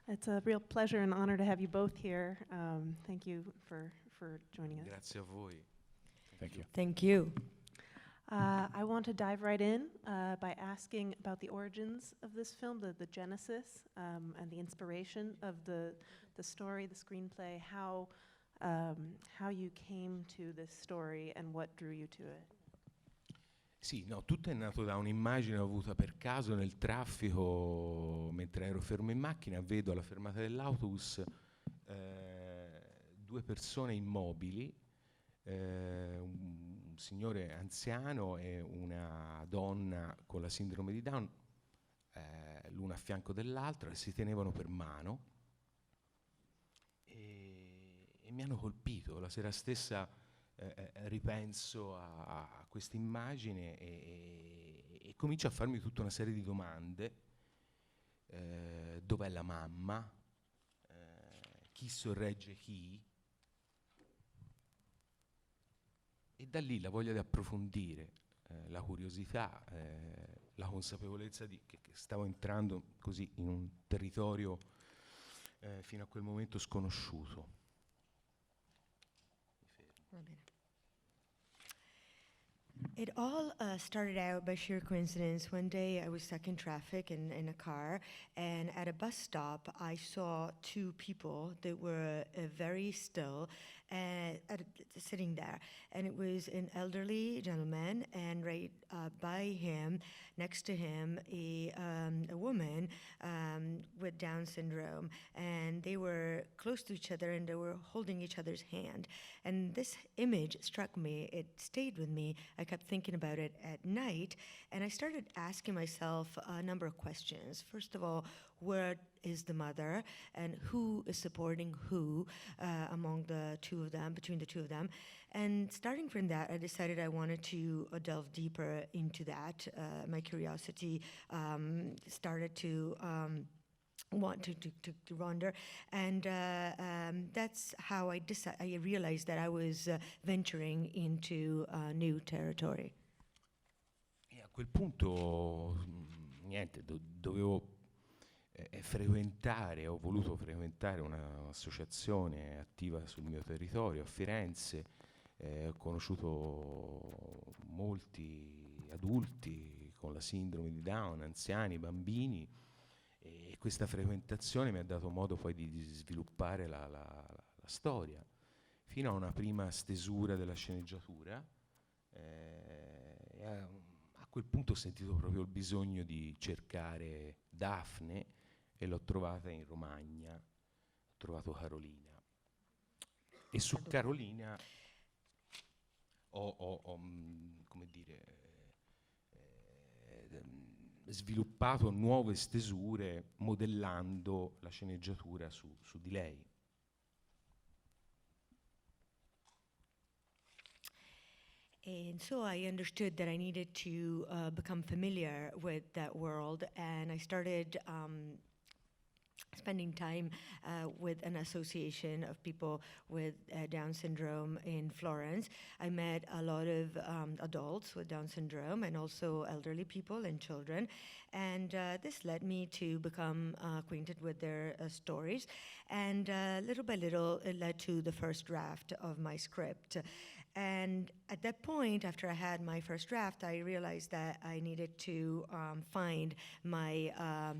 It's a real pleasure and honor to have you both here. Thank you for joining us. Grazie a voi. Thank you. Thank you. I want to dive right in by asking about the origins of this film, the genesis, and the inspiration of the story, the screenplay, how you came to this story and what drew you to it. Sì, no, tutto è nato da un'immagine avuta per caso nel traffico, mentre ero fermo in macchina, vedo alla fermata dell'autobus due persone immobili, un signore anziano e una donna con la sindrome di Down, l'una a fianco dell'altra, e si tenevano per mano e mi hanno colpito. La sera stessa ripenso a questa immagine e comincio a farmi tutta una serie di domande. Dov'è la mamma? Chi sorregge chi? E da lì la voglia di approfondire, la curiosità, la consapevolezza che stavo entrando così in un territorio fino a quel momento sconosciuto. Va bene. It all started out by sheer coincidence. One day I was stuck in traffic in a car, and at a bus stop I saw two people that were very still sitting there. And it was an elderly gentleman, and right by him, next to him, a woman with Down syndrome. And they were close to each other, and they were holding each other's hand. And this image struck me. It stayed with me. I kept thinking about it at night, and I started asking myself a number of questions. First of all, where is the mother, and who is supporting who among the two of them, between the two of them? And starting from that, I decided I wanted to delve deeper into that. My curiosity started to want to wander, and that's how I realized that I was venturing into new territory. E a quel punto, niente, dovevo frequentare, ho voluto frequentare un'associazione attiva sul mio territorio a Firenze. Ho conosciuto molti adulti con la sindrome di Down, anziani, bambini, e questa frequentazione mi ha dato modo poi di sviluppare la storia, fino a una prima stesura della sceneggiatura. E a quel punto ho sentito proprio il bisogno di cercare Dafne e l'ho trovata in Romagna, ho trovato Carolina. E su Carolina ho come dire, sviluppato nuove stesure modellando la sceneggiatura su di lei. And so I understood that I needed to become familiar with that world, and I started spending time with an association of people with Down syndrome in Florence. I met a lot of adults with Down syndrome and also elderly people and children. And this led me to become acquainted with their stories. And little by little, it led to the first draft of my script. And at that point, after I had my first draft, I realized that I needed to find my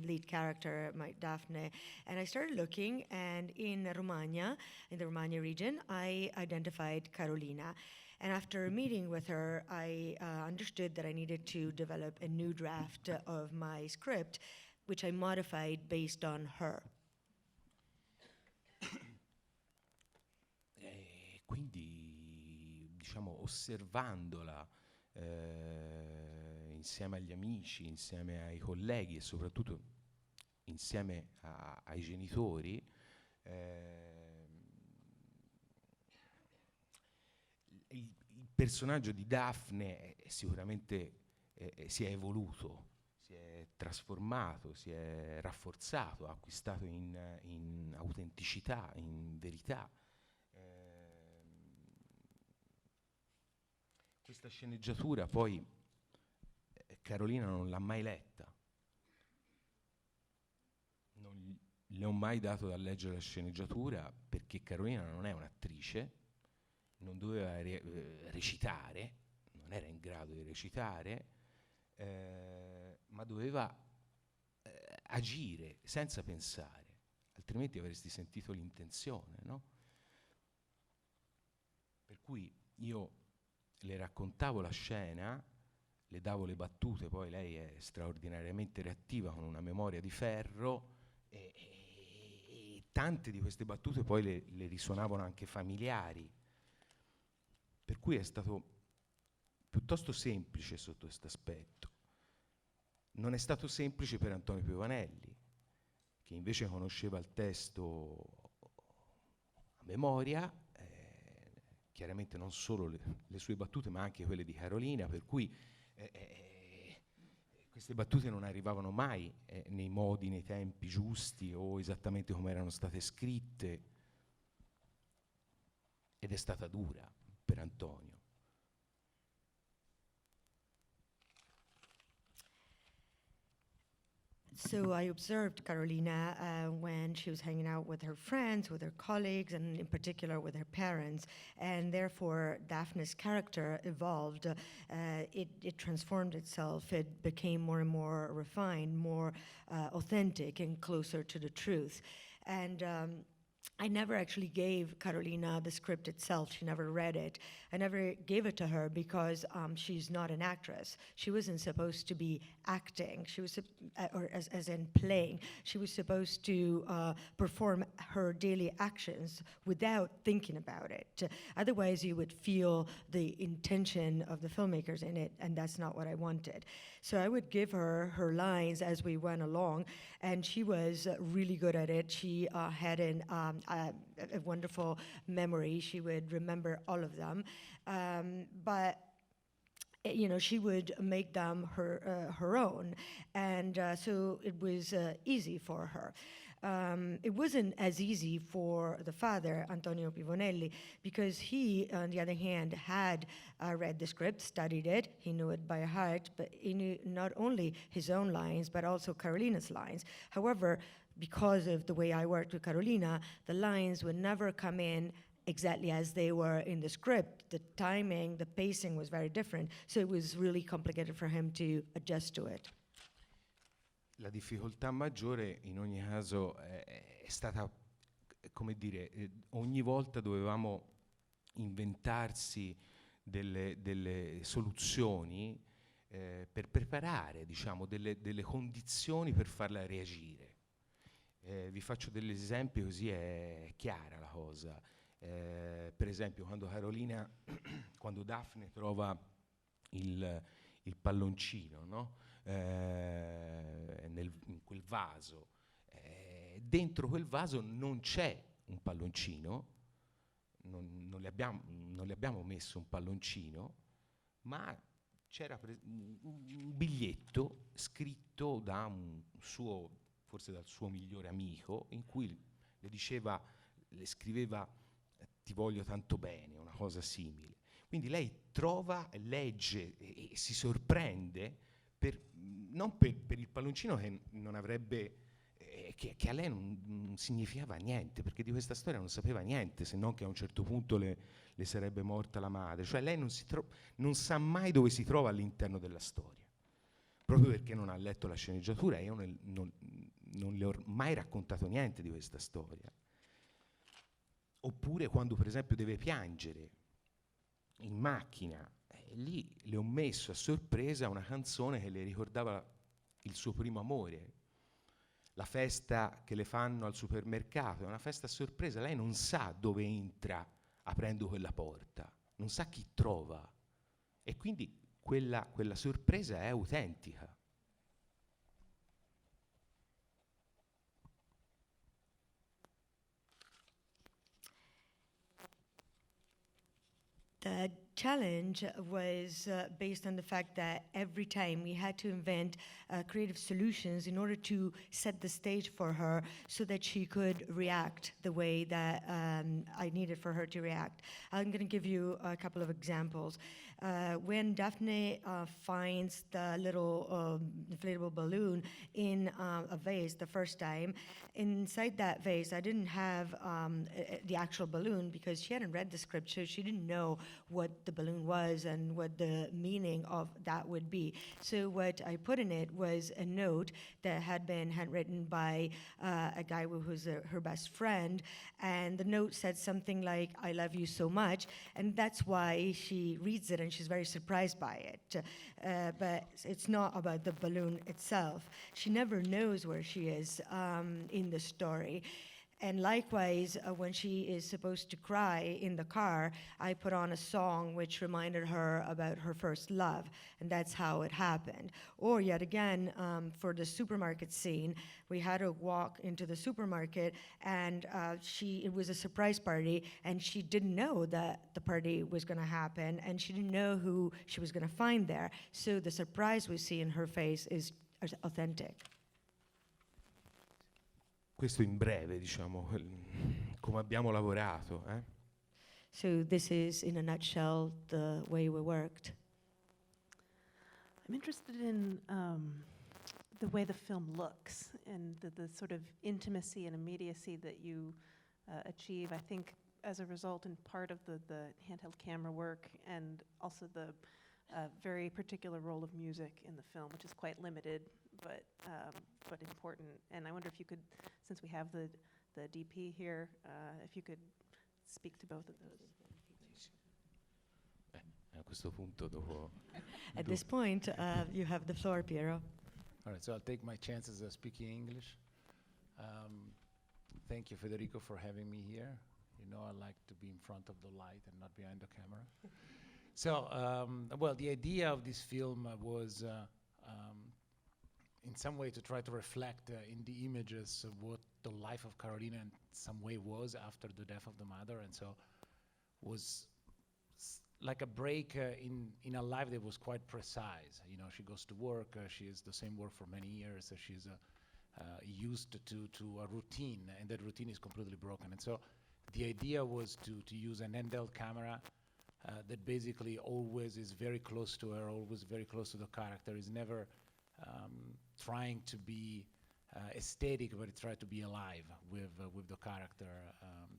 lead character, my Dafne. And I started looking, and in Romagna, in the Romagna region, I identified Carolina. And after meeting with her, I understood that I needed to develop a new draft of my script, which I modified based on her. E quindi, diciamo, osservandola insieme agli amici, insieme ai colleghi e soprattutto insieme ai genitori, il personaggio di Dafne sicuramente si è evoluto, si è trasformato, si è rafforzato, ha acquistato in autenticità, in verità. Questa sceneggiatura poi Carolina non l'ha mai letta, le ho mai dato da leggere la sceneggiatura perché Carolina non è un'attrice, non doveva recitare, non era in grado di recitare, ma doveva agire senza pensare, altrimenti avresti sentito l'intenzione, no? Per cui io le raccontavo la scena, le davo le battute, poi lei è straordinariamente reattiva con una memoria di ferro e tante di queste battute poi le risuonavano anche familiari. Per cui è stato piuttosto semplice sotto questo aspetto. Non è stato semplice per Antonio Piovanelli, che invece conosceva il testo a memoria, chiaramente non solo le sue battute, ma anche quelle di Carolina, per cui queste battute non arrivavano mai nei modi, nei tempi giusti o esattamente come erano state scritte, ed è stata dura per Antonio. So I observed Carolina when she was hanging out with her friends, with her colleagues, and in particular with her parents. And therefore, Daphne's character evolved. It transformed itself. It became more and more refined, more authentic, and closer to the truth. And I never actually gave Carolina the script itself. She never read it. I never gave it to her because she's not an actress. She wasn't supposed to be acting. She was, or as in playing. She was supposed to perform her daily actions without thinking about it. Otherwise, you would feel the intention of the filmmakers in it, and that's not what I wanted. So I would give her her lines as we went along, and she was really good at it. She had a wonderful memory. She would remember all of them. But you know, she would make them her own, and so it was easy for her. It wasn't as easy for the father, Antonio Piovanelli, because he, on the other hand, had read the script, studied it, he knew it by heart, but he knew not only his own lines, but also Carolina's lines. However, because of the way I worked with Carolina, the lines would never come in exactly as they were in the script. The timing, the pacing was very different, so it was really complicated for him to adjust to it. La difficoltà maggiore in ogni caso è stata, come dire, ogni volta dovevamo inventarsi delle soluzioni per preparare, diciamo, delle condizioni per farla reagire. Vi faccio degli esempi così è chiara la cosa. Per esempio quando quando Dafne trova il palloncino, no? In quel vaso, dentro quel vaso non c'è un palloncino, non le abbiamo messo un palloncino, ma c'era un biglietto scritto da forse dal suo migliore amico, in cui le scriveva "ti voglio tanto bene", una cosa simile. Quindi lei trova, legge e si sorprende non per il palloncino che non avrebbe, che a lei non significava niente, perché di questa storia non sapeva niente, se non che a un certo punto le sarebbe morta la madre. Cioè lei non sa mai dove si trova all'interno della storia, proprio perché non ha letto la sceneggiatura, e io non le ho mai raccontato niente di questa storia. Oppure quando per esempio deve piangere in macchina, lì le ho messo a sorpresa una canzone che le ricordava il suo primo amore, la festa che le fanno al supermercato, è una festa a sorpresa, lei non sa dove entra aprendo quella porta, non sa chi trova, e quindi quella sorpresa è autentica. The challenge was based on the fact that every time we had to invent creative solutions in order to set the stage for her so that she could react the way that I needed for her to react. I'm going to give you a couple of examples. When Dafne finds the little inflatable balloon in a vase the first time, inside that vase, I didn't have the actual balloon because she hadn't read the script, so she didn't know what the balloon was and what the meaning of that would be. So what I put in it was a note that had been handwritten by a guy who was her best friend, and the note said something like, "I love you so much," and that's why she reads it and she's very surprised by it. But it's not about the balloon itself. She never knows where she is in the story. And likewise, when she is supposed to cry in the car, I put on a song which reminded her about her first love, and that's how it happened. Or yet again, for the supermarket scene, we had to walk into the supermarket, and it was a surprise party, and she didn't know that the party was going to happen, and she didn't know who she was going to find there. So the surprise we see in her face is authentic. Questo in breve, diciamo, come abbiamo lavorato. So this is, in a nutshell, the way we worked. I'm interested in the way the film looks and the sort of intimacy and immediacy that you achieve. I think as a result, in part of the handheld camera work and also the very particular role of music in the film, which is quite limited, but important. And I wonder if you could, since we have the DP here, if you could speak to both of those. A questo punto dopo... At this point, you have the floor, Piero. All right, so I'll take my chances of speaking English. Thank you, Federico, for having me here. You know, I like to be in front of the light and not behind the camera. So, well, the idea of this film was in some way to try to reflect in the images of what the life of Carolina in some way was after the death of the mother, and so was like a break in a life that was quite precise. You know, she goes to work, she is the same work for many years, she's used to a routine, and that routine is completely broken. And so the idea was to use an handheld camera that basically always is very close to her, always very close to the character, is never trying to be aesthetic, but it tried to be alive with the character,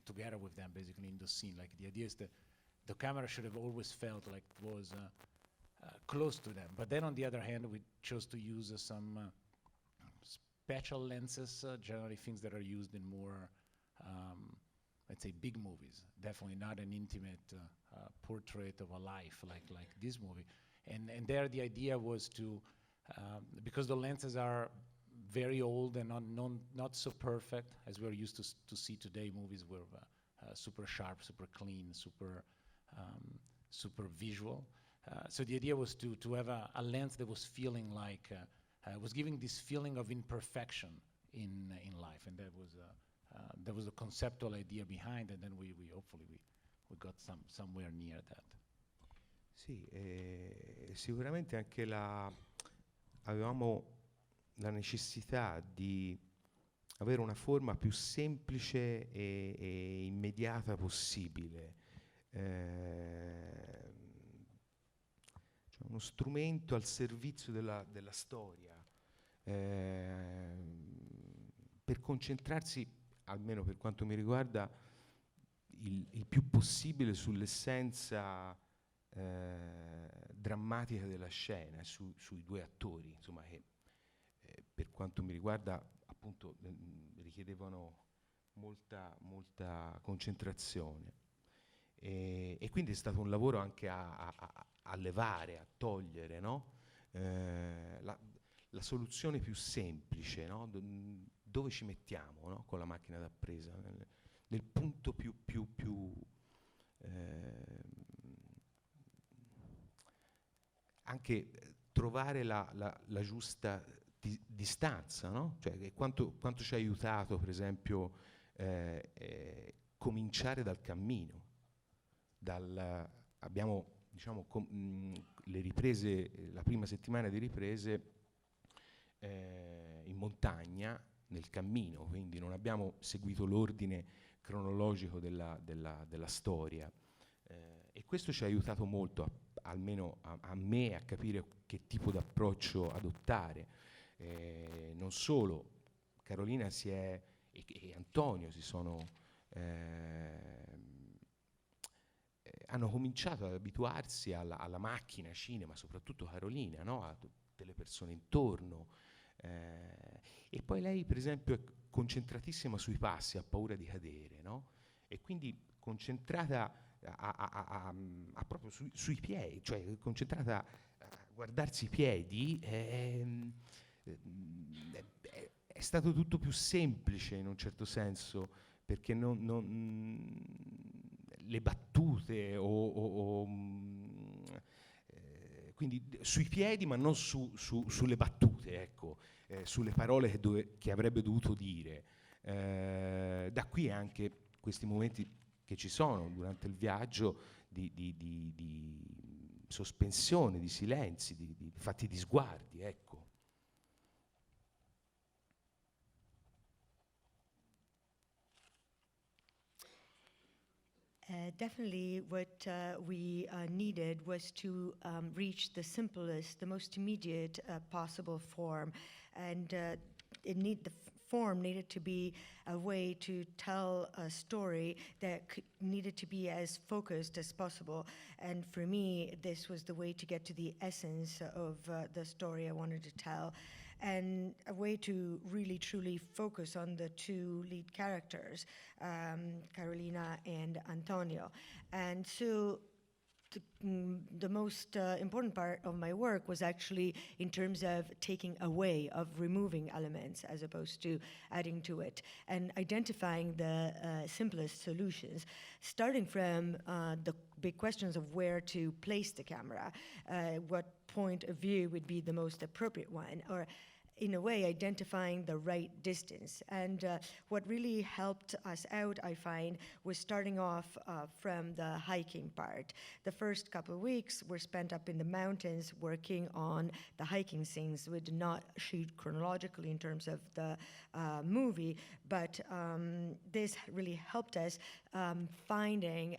together with them, basically in the scene. Like, the idea is that the camera should have always felt like it was close to them. But then on the other hand, we chose to use some special lenses, generally things that are used in more, let's say, big movies. Definitely not an intimate portrait of a life like this movie. And there the idea was to, because the lenses are very old and not so perfect as we're used to see today, movies were super sharp, super clean, super visual. So the idea was to have a lens that was feeling like, was giving this feeling of imperfection in life, and that was the conceptual idea behind, and then we hopefully we got somewhere near that. Sì, sicuramente anche avevamo la necessità di avere una forma più semplice e immediata possibile. Cioè uno strumento al servizio della storia, per concentrarsi, almeno per quanto mi riguarda, il più possibile sull'essenza drammatica della scena, sui due attori, insomma, che per quanto mi riguarda appunto richiedevano molta concentrazione. E quindi è stato un lavoro anche a levare, a togliere, no? La soluzione più semplice, no? Dove ci mettiamo, no? Con la macchina da presa, nel punto più anche trovare la giusta distanza, no? Cioè quanto ci ha aiutato, per esempio, cominciare dal cammino. Abbiamo, diciamo, le riprese, la prima settimana di riprese in montagna, nel cammino, quindi non abbiamo seguito l'ordine cronologico della storia, E questo ci ha aiutato molto, almeno a me, a capire che tipo di approccio adottare. Non solo, Carolina e Antonio hanno cominciato ad abituarsi alla macchina cinema, soprattutto Carolina, no? A tutte le persone intorno. E poi lei, per esempio, è concentratissima sui passi, ha paura di cadere, no? E quindi concentrata proprio sui piedi, cioè concentrata a guardarsi i piedi, è stato tutto più semplice in un certo senso, perché le battute quindi sui piedi, ma non sulle battute, ecco, sulle parole che avrebbe dovuto dire. Da qui anche questi momenti che ci sono durante il viaggio di sospensione, di silenzi, fatti di sguardi, ecco. Definitely what we needed was to reach the simplest, the most immediate possible form. And the form needed to be a way to tell a story that needed to be as focused as possible. And for me, this was the way to get to the essence of the story I wanted to tell, and a way to really truly focus on the two lead characters, Carolina and Antonio. And so the most important part of my work was actually in terms of taking away, of removing elements as opposed to adding to it, and identifying the simplest solutions, starting from the big questions of where to place the camera, what point of view would be the most appropriate one, or in a way, identifying the right distance. And what really helped us out, I find, was starting off from the hiking part. The first couple of weeks were spent up in the mountains working on the hiking scenes. We did not shoot chronologically in terms of the movie, but this really helped us finding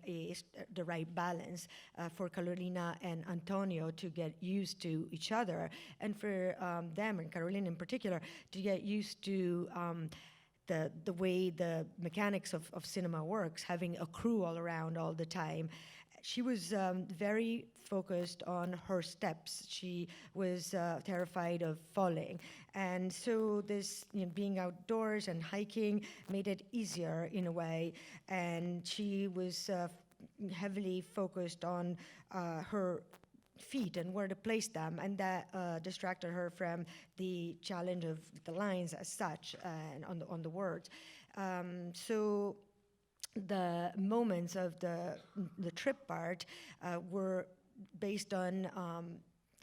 the right balance for Carolina and Antonio to get used to each other, and for them, and Carolina in particular, to get used to the way the mechanics of cinema works, having a crew all around all the time. She was very focused on her steps. She was terrified of falling. And so this, being outdoors and hiking made it easier in a way. And she was heavily focused on her feet and where to place them, and that distracted her from the challenge of the lines as such and on the words. So the moments of the trip part were based on,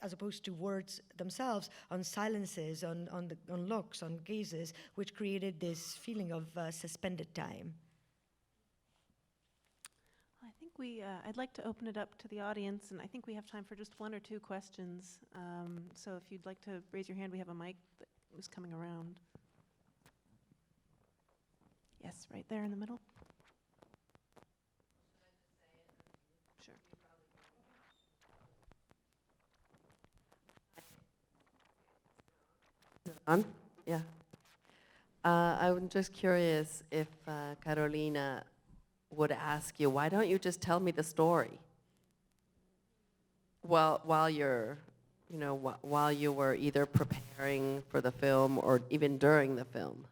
as opposed to words themselves, on silences, on looks, on gazes, which created this feeling of suspended time. I think I'd like to open it up to the audience, and I think we have time for just one or two questions. So if you'd like to raise your hand, we have a mic that is coming around. Yes, right there in the middle. Sure. On? Yeah. I'm just curious if Carolina would ask you, why don't you just tell me the story? While you're, while you were either preparing for the film or even during the film.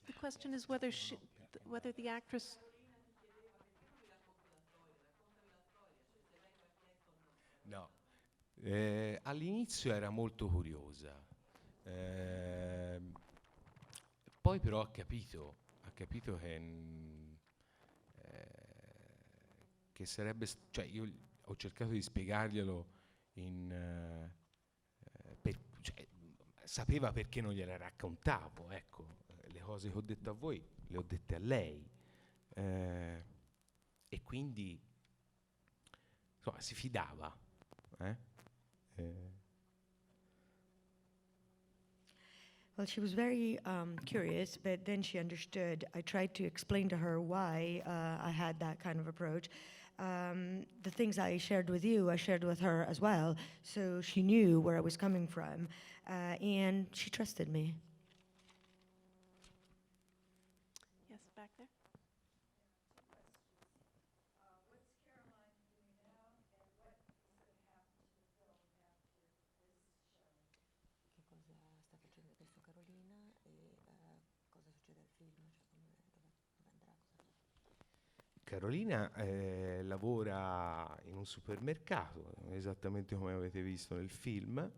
The question is whether the actress. No, all'inizio era molto curiosa, poi però ha capito che sarebbe, cioè io ho cercato di spiegarglielo sapeva perché non gliele raccontavo, ecco, le cose che ho detto a voi le ho dette a lei, e quindi insomma si fidava. Well, she was very curious, but then she understood. I tried to explain to her why I had that kind of approach. The things I shared with you, I shared with her as well, so she knew where I was coming from, and she trusted me. Yes, back there. Che cosa sta facendo adesso Carolina e cosa succede al film, cioè dove andrà, cosa fa. Carolina lavora in un supermercato, esattamente come avete visto nel film.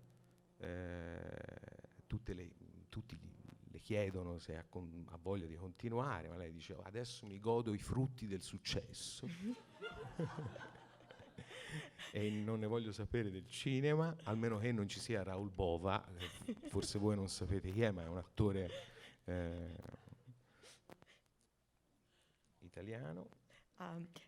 Tutti le chiedono se ha voglia di continuare, ma lei dice: adesso mi godo i frutti del successo e non ne voglio sapere del cinema, almeno che non ci sia Raoul Bova, forse voi non sapete chi è, ma è un attore italiano.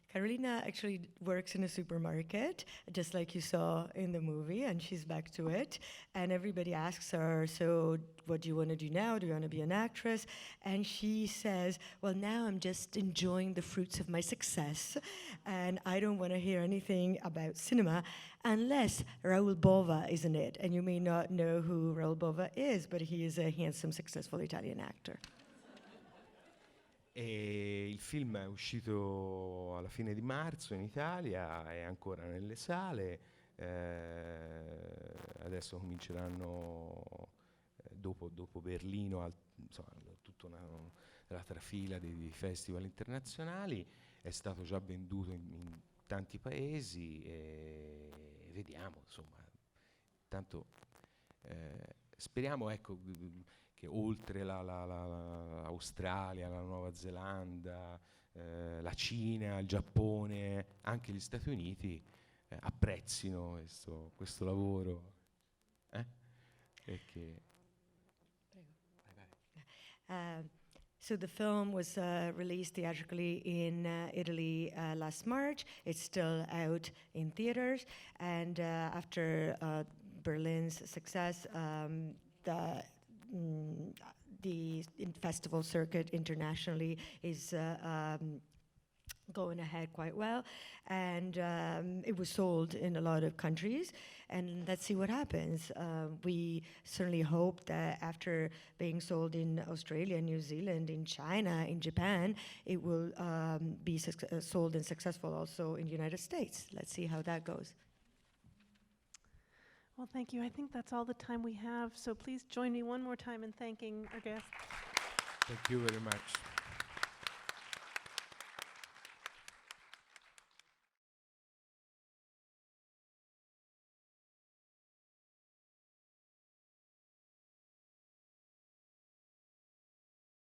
Carolina actually works in a supermarket, just like you saw in the movie, and she's back to it. And everybody asks her, so what do you want to do now? Do you want to be an actress? And she says, well, now I'm just enjoying the fruits of my success, and I don't want to hear anything about cinema unless Raoul Bova is in it. And you may not know who Raoul Bova is, but he is a handsome, successful Italian actor. E il film è uscito alla fine di marzo in Italia, è ancora nelle sale, adesso cominceranno dopo Berlino, insomma, tutta la trafila di festival internazionali, è stato già venduto in tanti paesi e vediamo, insomma, tanto speriamo, ecco, che oltre l'Australia, la Nuova Zelanda, la Cina, il Giappone, anche gli Stati Uniti apprezzino questo lavoro. E che So the film was released theatrically in Italy last March. It's still out in theaters, and after Berlin's success, the festival circuit internationally is going ahead quite well, and it was sold in a lot of countries, and let's see what happens. We certainly hope that after being sold in Australia, New Zealand, in China, in Japan, it will be sold and successful also in the United States. Let's see how that goes. Well, thank you. I think that's all the time we have, so please join me one more time in thanking our guests. Thank you very much.